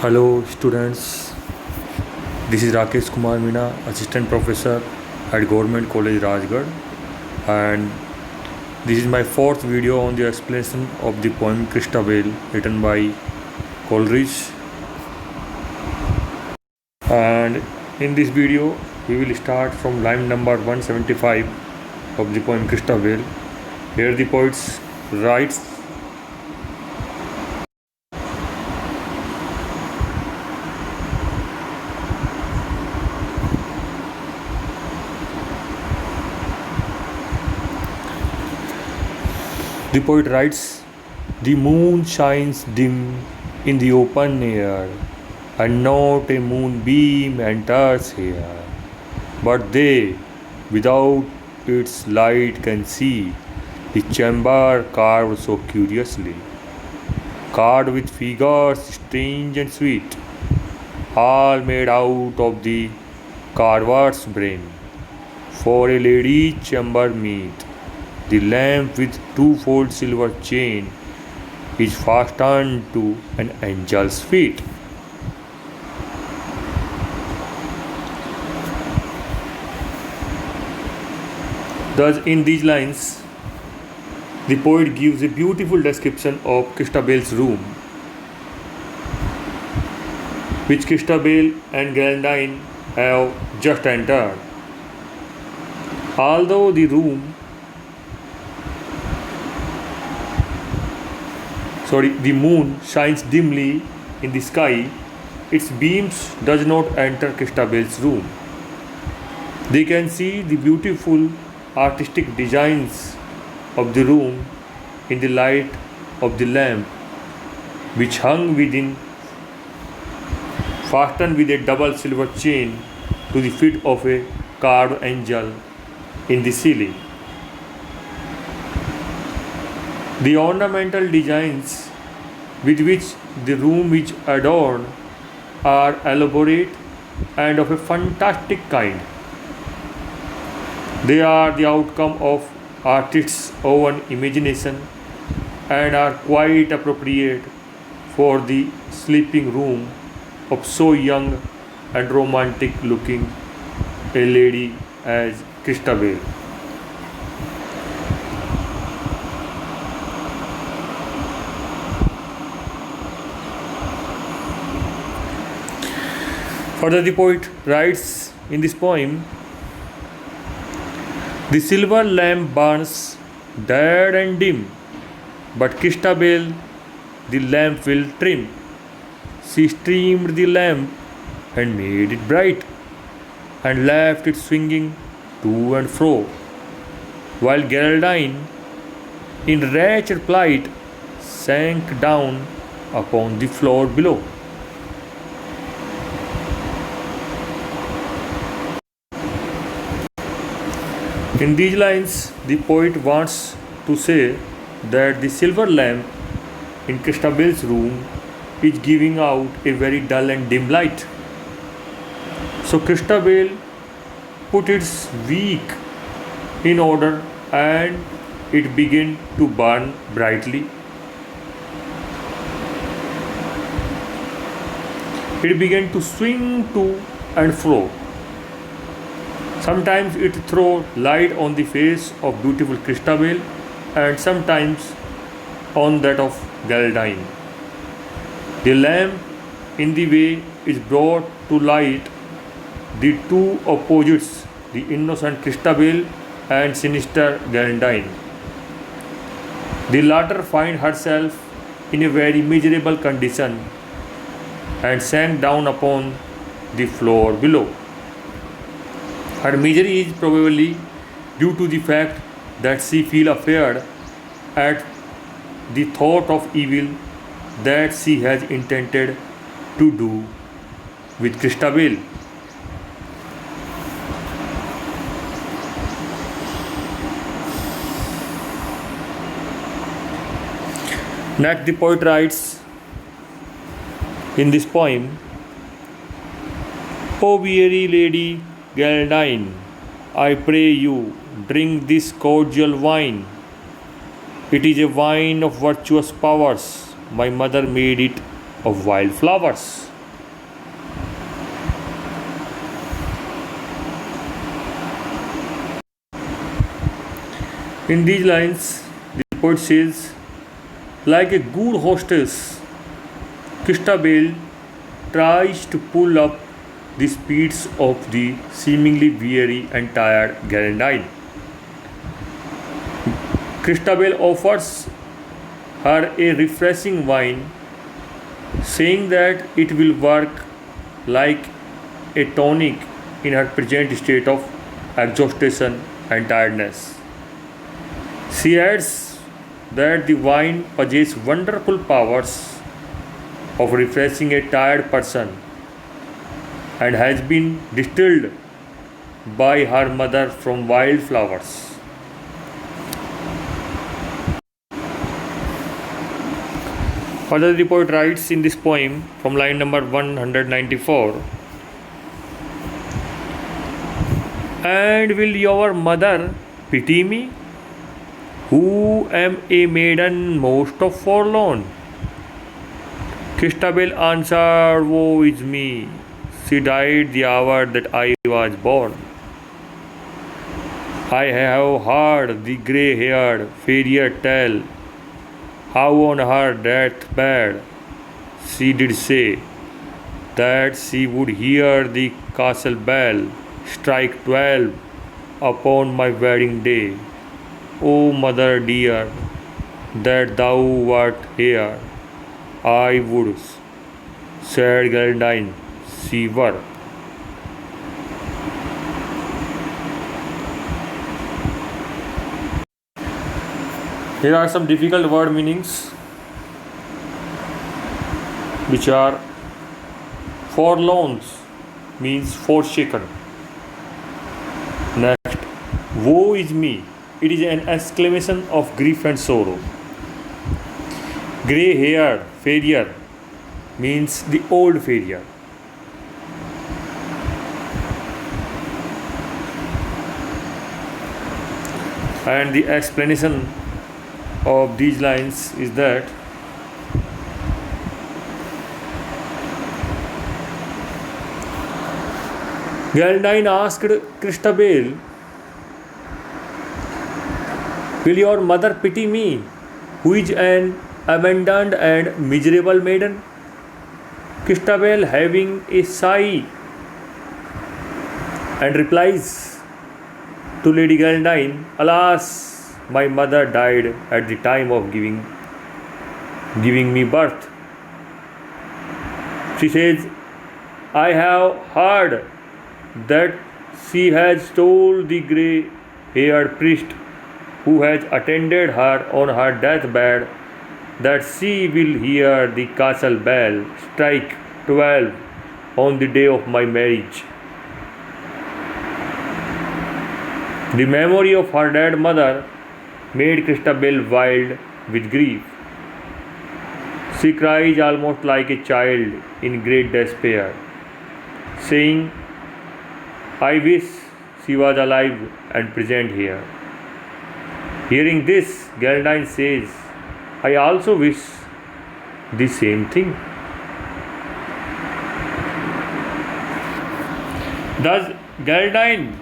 Hello students, this is Rakesh Kumar Meena, Assistant Professor at Government College Rajgarh, and this is my fourth video on the explanation of the poem Christabel written by Coleridge. And in this video we will start from line number 175 of the poem Christabel. Here the poet writes, the poet writes, "The moon shines dim in the open air, and not a moonbeam enters here. But they, without its light, can see the chamber carved so curiously, carved with figures strange and sweet, all made out of the carver's brain. For a lady's chamber meet, the lamp with twofold silver chain is fastened to an angel's feet." Thus, in these lines, the poet gives a beautiful description of Christabel's room, which Christabel and Geraldine have just entered. Although the moon shines dimly in the sky, its beams does not enter Christabel's room. They can see the beautiful artistic designs of the room in the light of the lamp, which hung within, fastened with a double silver chain to the feet of a carved angel in the ceiling. The ornamental designs with which the room is adorned are elaborate and of a fantastic kind. They are the outcome of artists' own imagination and are quite appropriate for the sleeping room of so young and romantic looking a lady as Christabel. Further, the poet writes in this poem, "The silver lamp burns dead and dim, but Christabel the lamp will trim. She streamed the lamp and made it bright, and left it swinging to and fro, while Geraldine, in wretched plight, sank down upon the floor below." In these lines, the poet wants to say that the silver lamp in Christabel's room is giving out a very dull and dim light. So Christabel put its wick in order and it began to burn brightly. It began to swing to and fro. Sometimes it throws light on the face of beautiful Christabel and sometimes on that of Geraldine. The lamp in the way is brought to light the two opposites, the innocent Christabel and sinister Geraldine. The latter finds herself in a very miserable condition and sank down upon the floor below. Her misery is probably due to the fact that she feels afraid at the thought of evil that she has intended to do with Christabel. Next, the poet writes in this poem, "O weary lady Geraldine, I pray you, drink this cordial wine. It is a wine of virtuous powers. My mother made it of wild flowers." In these lines, the poet says, like a good hostess, Christabel tries to pull up the speeds of the seemingly weary and tired Geraldine. Christabel offers her a refreshing wine, saying that it will work like a tonic in her present state of exhaustion and tiredness. She adds that the wine possesses wonderful powers of refreshing a tired person and has been distilled by her mother from wildflowers. Further, the poet writes in this poem from line number 194, and will your mother pity me, who am a maiden most of forlorn? Christabel answered, woe is me, she died the hour that I was born. I have heard the grey-haired farrier tell how on her deathbed she did say that she would hear the castle bell strike 12 upon my wedding day. O mother dear, that thou wert here, I would, said Geraldine, she were. Here are some difficult word meanings, which are forlorn means forsaken. Next, woe is me. It is an exclamation of grief and sorrow. Grey-haired farrier means the old farrier. And the explanation of these lines is that Geraldine asked Christabel, will your mother pity me, who is an abandoned and miserable maiden? Christabel, having a sigh, and replies to Lady Geraldine, alas, my mother died at the time of giving me birth. She says, I have heard that she has told the grey-haired priest who has attended her on her deathbed that she will hear the castle bell strike 12 on the day of my marriage. The memory of her dead mother made Christabel wild with grief. She cries almost like a child in great despair, saying, I wish she was alive and present here. Hearing this, Geraldine says, I also wish the same thing. Thus, Geraldine,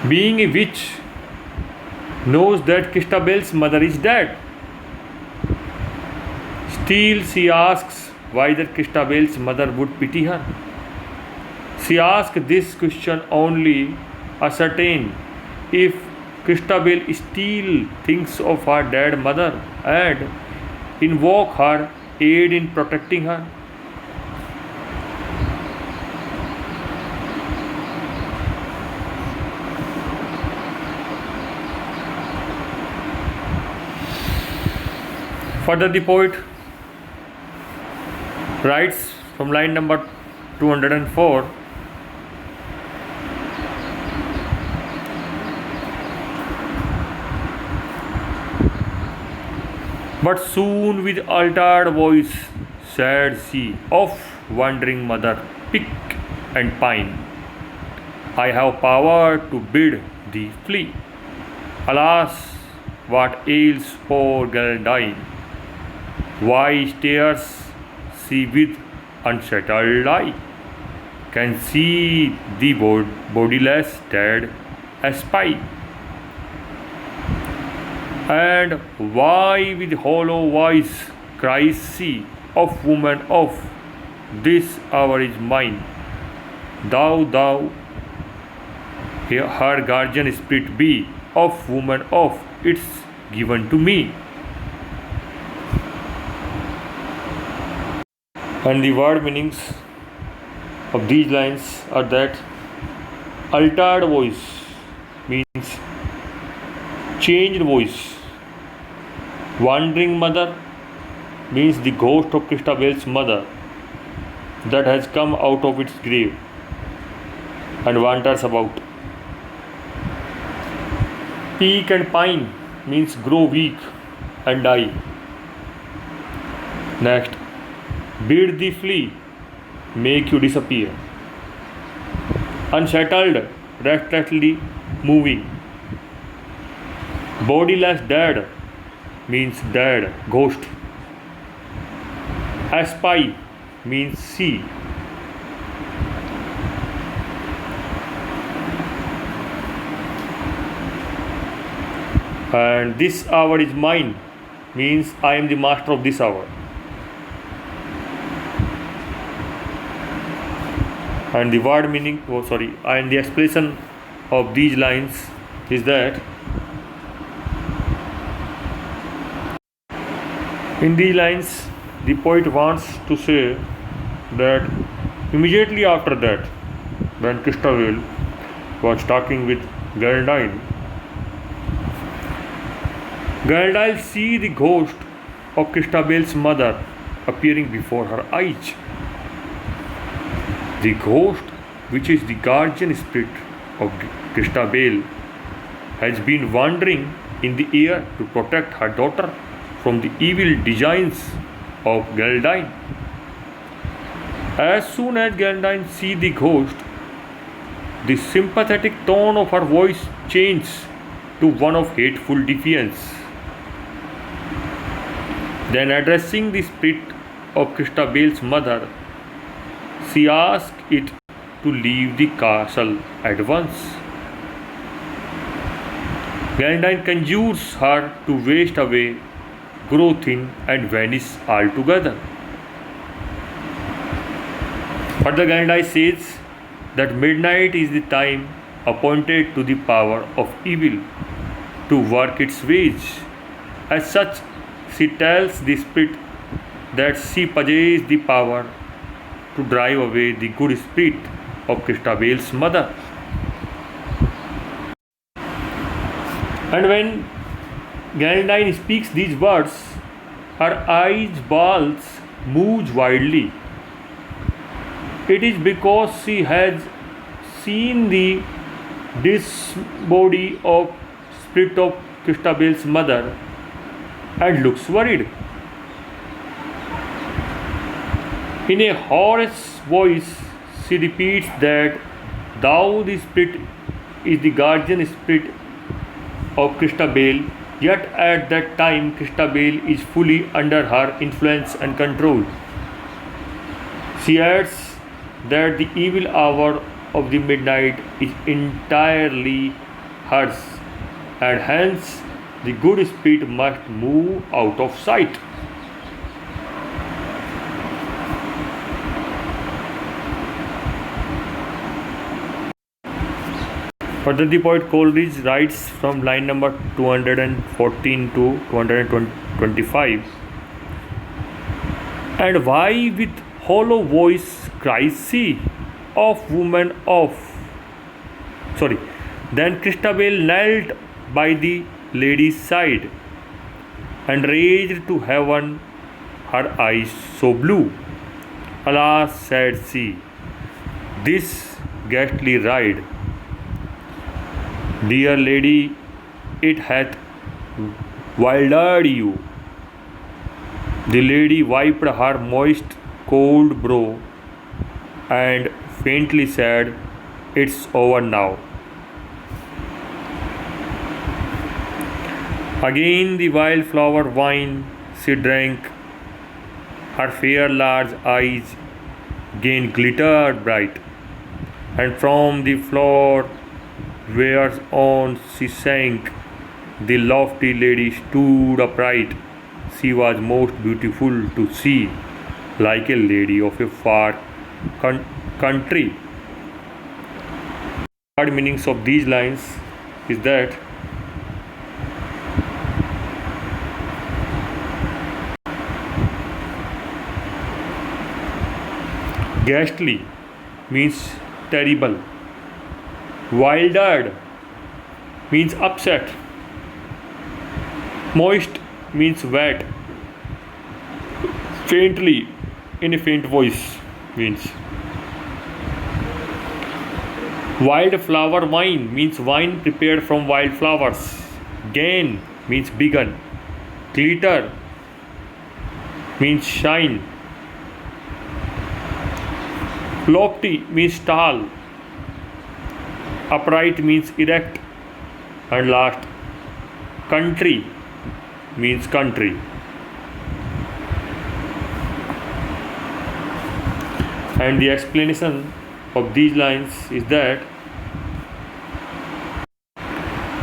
being a witch, knows that Christabel's mother is dead. Still, she asks whether Christabel's mother would pity her. She asks this question only ascertain if Christabel still thinks of her dead mother and invoke her aid in protecting her. Further, the poet writes from line number 204, but soon with altered voice said she, Off, wandering mother, pick and pine. I have power to bid thee flee. Alas, what ails poor Geraldine? Why stares she with unsettled eye? Can see the bodiless dead espy? And why with hollow voice cries she, of woman of, this hour is mine. Thou, her guardian spirit be, of woman of, it's given to me. And the word meanings of these lines are that altered voice means changed voice. Wandering mother means the ghost of Christabel's mother that has come out of its grave and wanders about. Peak and pine means grow weak and die. Next, bid thee flee, make you disappear. Unsettled, restlessly moving. Bodiless dead means dead, ghost. Espy means see. And this hour is mine means I am the master of this hour. And the word meaning, and the explanation of these lines is that in these lines the poet wants to say that immediately after that, when Christabel was talking with Geraldine, Geraldine see the ghost of Christabel's mother appearing before her eyes. The ghost, which is the guardian spirit of Christabel, has been wandering in the air to protect her daughter from the evil designs of Geraldine. As soon as Geraldine sees the ghost, the sympathetic tone of her voice changes to one of hateful defiance. Then, addressing the spirit of Christabel's mother, she asks it to leave the castle at once. Geraldine conjures her to waste away, grow thin, and vanish altogether. Further, Geraldine says that midnight is the time appointed to the power of evil to work its ways. As such, she tells the spirit that she possesses the power to drive away the good spirit of Christabel's mother. And when Geraldine speaks these words, her eyes balls moves wildly. It is because she has seen the disbody of spirit of Christabel's mother and looks worried. In a hoarse voice, she repeats that thou, the spirit, is the guardian spirit of Christabel, yet at that time Christabel is fully under her influence and control. She adds that the evil hour of the midnight is entirely hers, and hence the good spirit must move out of sight. Further, the poet Coleridge writes from line number 214 to 225. And why with hollow voice cries she, of woman of. Then Christabel knelt by the lady's side and raised to heaven her eyes so blue. Alas, said she, this ghastly ride. Dear lady, it hath wildered you. The lady wiped her moist, cold brow and faintly said, it's over now. Again the wildflower wine she drank. Her fair large eyes again glittered bright, and from the floor whereon she sank The lofty lady stood upright. She was most beautiful to see, like a lady of a far country. The meanings of these lines is that ghastly means terrible. Wildered means upset. Moist means wet. Faintly, in a faint voice, means. Wildflower wine means wine prepared from wildflowers. Gain means begun. Glitter means shine. Lofty means tall. Upright means erect. And last, country means country. And the explanation of these lines is that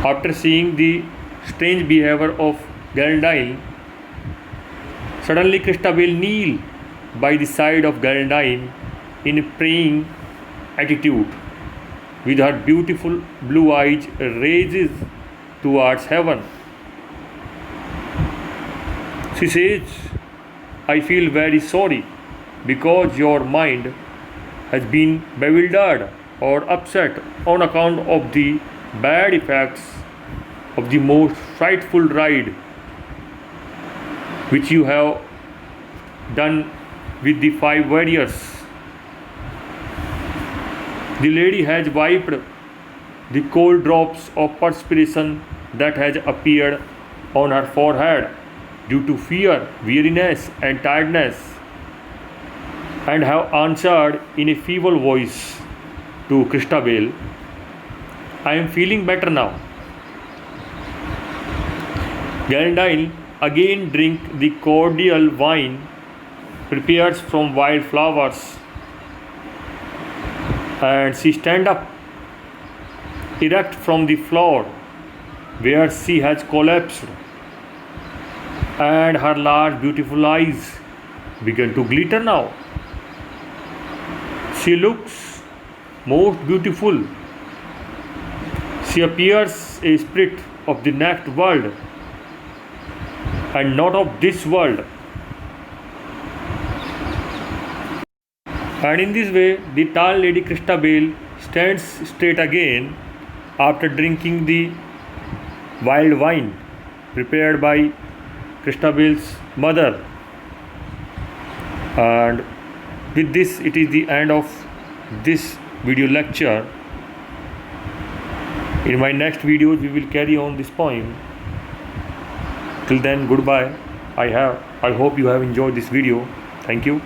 after seeing the strange behavior of Geraldine, suddenly Christabel kneeled by the side of Geraldine in a praying attitude, with her beautiful blue eyes raised towards heaven. She says, I feel very sorry because your mind has been bewildered or upset on account of the bad effects of the most frightful ride which you have done with the 5 warriors. The lady has wiped the cold drops of perspiration that has appeared on her forehead due to fear, weariness, and tiredness, and have answered in a feeble voice to Christabel, I am feeling better now. Geraldine again drank the cordial wine prepared from wild flowers, and she stand up erect from the floor where she has collapsed, and her large beautiful eyes begin to glitter now. She looks most beautiful. She appears a spirit of the next world and not of this world. And in this way, the tall lady Christabel stands straight again after drinking the wild wine prepared by Christabel's mother. And with this, it is the end of this video lecture. In my next videos, we will carry on this poem. Till then, goodbye. I hope you have enjoyed this video. Thank you.